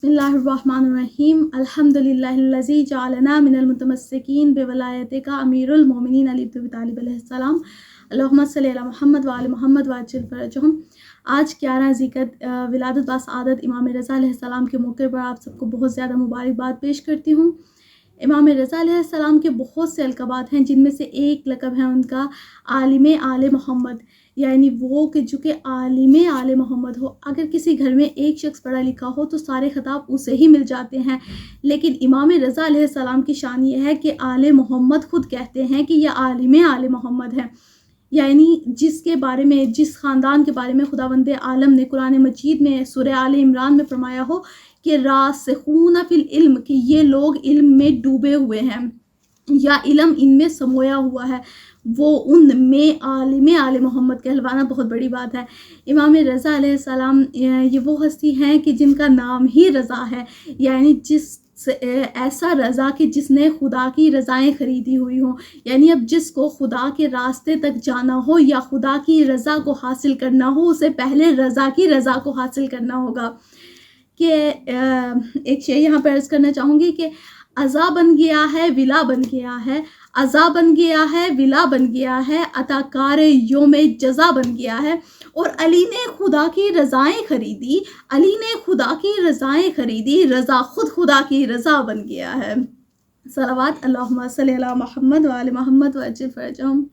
बिस्मिल्लाहिर्रहमानिर्रहीम अल्हम्दुलिल्लाहिल्लज़ी जअलना मिनल मुतमस्सिकीन बिवलायतिका अमीरुल मोमिनीन अली इब्न अबी तालिब अलैहिस्सलाम अल्लाहुम्मा सल्लि अला मुहम्मद व आलि मुहम्मद व अज्जिल फरजहुम। आज 11 ज़िलक़द विलादत बासआदत इमाम रज़ा अलैहिस्सलाम के मौके पर आप सबको बहुत ज़्यादा मुबारकबाद पेश करती हूँ। इमाम रज़ा अलैहिस्सलाम के बहुत से अलक़ाबात हैं, जिनमें से एक लक़ब है उनका आलिम आले मोहम्मद, यानी वो कि जो कि आलिम आले मोहम्मद हो। अगर किसी घर में एक शख्स पढ़ा लिखा हो तो सारे खिताब उसे ही मिल जाते हैं, लेकिन इमाम रज़ा अलैहिस्सलाम की शान ये है कि आले मोहम्मद खुद कहते हैं कि यह आलिम आले मोहम्मद है, यानी जिसके बारे में, जिस ख़ानदान के बारे में खुदावंद आलम ने कुरान मजीद में सूरह आले इमरान में फरमाया हो कि रासिखून फिल इल्म, कि ये लोग इल्म में डूबे हुए हैं या इल्म इनमें समोया हुआ है, वो उनमें आलिम आले मोहम्मद कहलवाना बहुत बड़ी बात है। इमाम रज़ा अलैहिस्सलाम ये वो हस्ती हैं कि जिनका नाम ही रज़ा है, यानी ऐसा रज़ा कि जिसने खुदा की रज़ाएं ख़रीदी हुई हों, यानी अब जिसको खुदा के रास्ते तक जाना हो या खुदा की रज़ा को हासिल करना हो, उसे पहले रज़ा की रज़ा को हासिल करना होगा। कि एक शेर यहाँ पर अर्ज़ करना चाहूँगी कि अज़ा बन गया है विला बन गया है, अज़ा बन गया है विला बन गया है, अताकार योम जज़ा बन गया है। और अली ने खुदा की रज़ाएं ख़रीदी, अली ने खुदा की रज़ाएं ख़रीदी, रज़ा खुद खुदा की रज़ा बन गया है। सलावत अल्लाहुम्मा सल्लि अला मुहम्मद व आलि मुहम्मद व अज्जिल फरजहुम।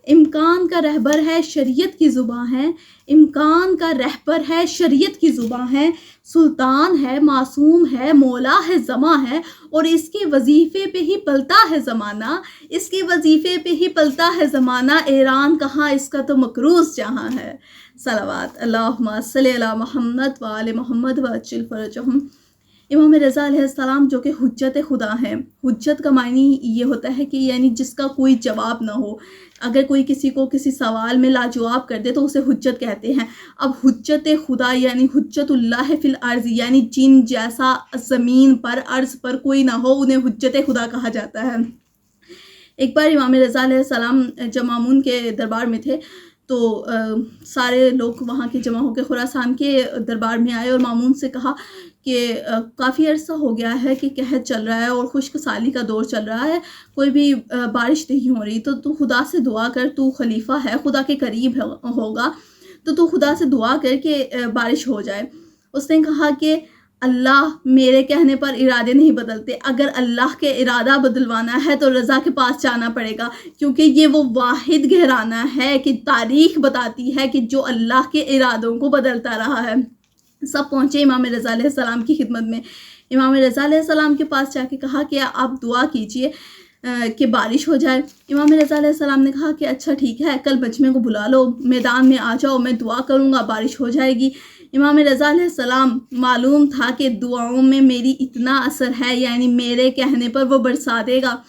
इम्कान का रहबर है शरीयत की ज़ुबां है, इम्कान का रहबर है शरीयत की ज़ुबां है, सुल्तान है मासूम है मौला है ज़मा है, और इसके वजीफ़े पे ही पलता है ज़माना, इसके वजीफ़े पे ही पलता है ज़माना, ईरान कहाँ इसका तो मकरूज़ जहाँ है। सलावत अल्लाहुम्मा सल्लि अला मुहम्मद व आलि मुहम्मद व अज्जिल फरजहुम। इमाम रज़ा अलैहिस्सलाम जो कि हुज्जत खुदा हैं, हुज्जत का मायने ये होता है कि यानी जिसका कोई जवाब ना हो। अगर कोई किसी को किसी सवाल में लाजवाब कर दे तो उसे हुज्जत कहते हैं। अब हुज्जत खुदा यानी हुज्जतुल्लाह फिल अर्ज़, यानी जिन जैसा ज़मीन पर अर्ज़ पर कोई ना हो, उन्हें हुज्जत खुदा कहा जाता है। एक बार इमाम रज़ा अलैहिस्सलाम जब मामून के दरबार में थे तो सारे लोग वहाँ के जमा होकर खुरासान के दरबार में आए और मामून से कहा कि काफ़ी अरसा हो गया है कि कहत चल रहा है और खुश्क साली का दौर चल रहा है, कोई भी बारिश नहीं हो रही, तो तू खुदा से दुआ कर, तू खलीफा है, खुदा के करीब होगा, तो तू खुदा से दुआ कर कि बारिश हो जाए। उसने कहा कि अल्लाह मेरे कहने पर इरादे नहीं बदलते, अगर अल्लाह के इरादा बदलवाना है तो रज़ा के पास जाना पड़ेगा, क्योंकि ये वो वाहिद घराना है कि तारीख़ बताती है कि जो अल्लाह के इरादों को बदलता रहा है। सब पहुँचे इमाम रज़ा अलैहिस्सलाम की खिदमत में। इमाम रज़ा अलैहिस्सलाम के पास जाके कहा कि आप दुआ कीजिए कि बारिश हो जाए। इमाम रज़ा अलैहिस्सलाम ने कहा कि अच्छा ठीक है, कल मजमे को बुला लो, मैदान में आ जाओ, मैं दुआ करूँगा, बारिश हो जाएगी। इमाम रज़ा अलैहिस्सलाम मालूम था कि दुआओं में मेरी इतना असर है, यानी मेरे कहने पर वो बरसा देगा।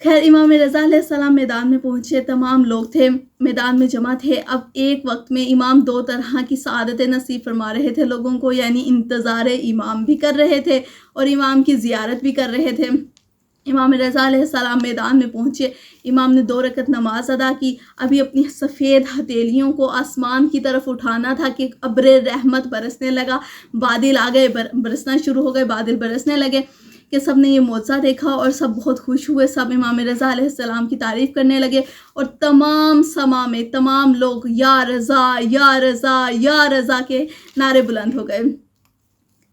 खैर इमाम रज़ा अलैहिस्सलाम मैदान में पहुँचे, तमाम लोग थे मैदान में जमा थे। अब एक वक्त में इमाम दो तरह की सआदतें नसीब फरमा रहे थे लोगों को, यानी इंतज़ार इमाम भी कर रहे थे और इमाम की ज़ियारत भी कर रहे थे। इमाम रज़ा अलैहिस्सलाम मैदान में पहुँचे, इमाम ने 2 रकत नमाज अदा की। अभी अपनी सफ़ेद हथेलियों को आसमान की तरफ उठाना था कि अब्र रहमत बरसने लगा, बादल आ गए, बरसना शुरू हो गए, बादल बरसने लगे कि सब ने ये मौज़ा देखा और सब बहुत खुश हुए। सब इमाम रज़ा अलैहिस्सलाम की तारीफ़ करने लगे और तमाम समा में तमाम लोग या रज़ा या रज़ा या रज़ा के नारे बुलंद हो गए।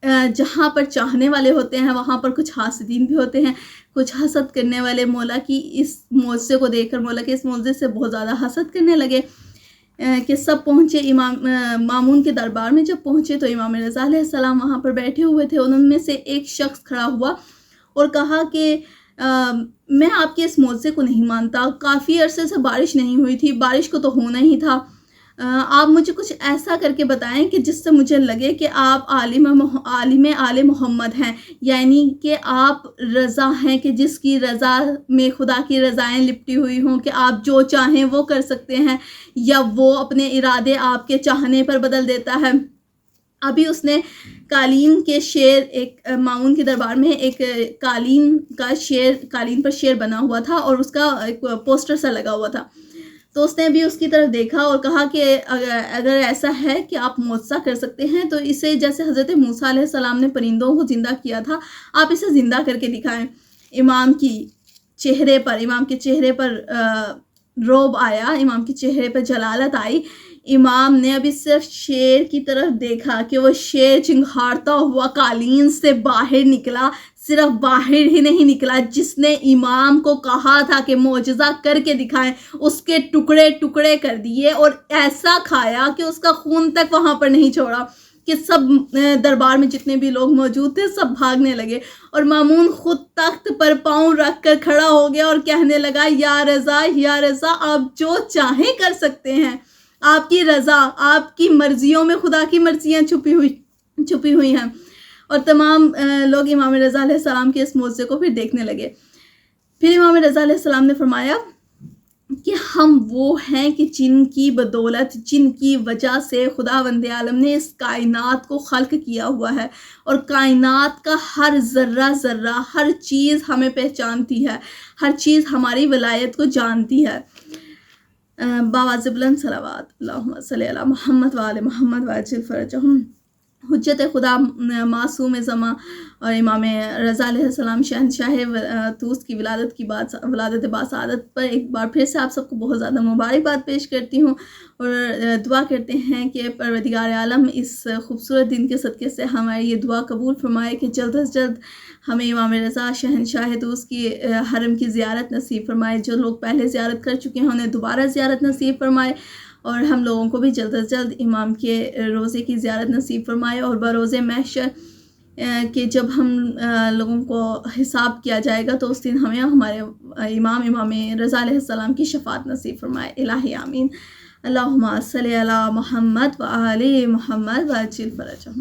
जहाँ पर चाहने वाले होते हैं वहाँ पर कुछ हासिदीन भी होते हैं, कुछ हसद करने वाले मौला की इस मौज़े को देखकर, मौला के इस मौज़े से बहुत ज़्यादा हसद करने लगे। कि सब पहुँचे इमाम मामून के दरबार में। जब पहुँचे तो इमाम रज़ा अलैहिस्सलाम वहाँ पर बैठे हुए थे। उनमें से एक शख्स खड़ा हुआ और कहा कि मैं आपके इस मौज़े को नहीं मानता, काफ़ी अरसे से बारिश नहीं हुई थी, बारिश को तो होना ही था, आप मुझे कुछ ऐसा करके बताएं कि जिससे मुझे लगे कि आप आलिम आले मोहम्मद हैं, यानी कि आप रज़ा हैं कि जिसकी रज़ा में खुदा की रज़ाएं लिपटी हुई हों, कि आप जो चाहें वो कर सकते हैं या वो अपने इरादे आपके चाहने पर बदल देता है। अभी उसने कालीन के शेर, एक मामून के दरबार में एक कालीन पर शेर बना हुआ था और उसका एक पोस्टर सा लगा हुआ था। تو اس نے بھی اس کی طرف دیکھا اور کہا کہ اگر ایسا ہے کہ آپ معجزہ کر سکتے ہیں تو اسے جیسے حضرت موسیٰ علیہ السلام نے پرندوں کو زندہ کیا تھا آپ اسے زندہ کر کے دکھائیں۔ امام کے چہرے پر روب آیا، امام کے چہرے پر جلالت آئی۔ امام نے ابھی صرف شیر کی طرف دیکھا کہ وہ شیر چنگھاڑتا ہوا قالین سے باہر نکلا، صرف باہر ہی نہیں نکلا، جس نے امام کو کہا تھا کہ معجزہ کر کے دکھائیں اس کے ٹکڑے ٹکڑے کر دیے اور ایسا کھایا کہ اس کا خون تک وہاں پر نہیں چھوڑا کہ سب دربار میں جتنے بھی لوگ موجود تھے سب بھاگنے لگے، اور مامون خود تخت پر پاؤں رکھ کر کھڑا ہو گیا اور کہنے لگا یا رضا آپ جو چاہیں کر سکتے ہیں، آپ کی رضا، آپ کی مرضیوں میں خدا کی مرضیاں چھپی ہوئی ہیں۔ اور تمام لوگ امام رضا علیہ السلام کے اس معجزے کو پھر دیکھنے لگے۔ پھر امام رضا علیہ السلام نے فرمایا کہ ہم وہ ہیں کہ جن کی بدولت، جن کی وجہ سے خداوند عالم نے اس کائنات کو خلق کیا ہوا ہے، اور کائنات کا ہر ذرہ ذرہ، ہر چیز ہمیں پہچانتی ہے، ہر چیز ہماری ولایت کو جانتی ہے۔ باواز بلند صلوات اللہم صلی علی محمد وآل محمد وعجل فرجہم۔ حجت خدا معصوم زماں اور امام رضا علیہ السلام شہنشاہ طوس کی ولادت باسعادت پر ایک بار پھر سے آپ سب کو بہت زیادہ مبارکباد پیش کرتی ہوں، اور دعا کرتے ہیں کہ پروردگار عالم اس خوبصورت دن کے صدقے سے ہماری یہ دعا قبول فرمائے کہ جلد از جلد ہمیں امام رضا شہنشاہ طوس کی حرم کی زیارت نصیب فرمائے۔ جو لوگ پہلے زیارت کر چکے ہیں انہیں دوبارہ زیارت نصیب فرمائے، اور ہم لوگوں کو بھی جلد از جلد امام کے روزے کی زیارت نصیب فرمائے، اور بروز محشر کہ جب ہم لوگوں کو حساب کیا جائے گا تو اس دن ہمیں ہمارے امام رضا علیہ السلام کی شفاعت نصیب فرمائے۔ الہی آمین۔ اللہم صلی علی محمد وآل محمد وعجل فرجہم۔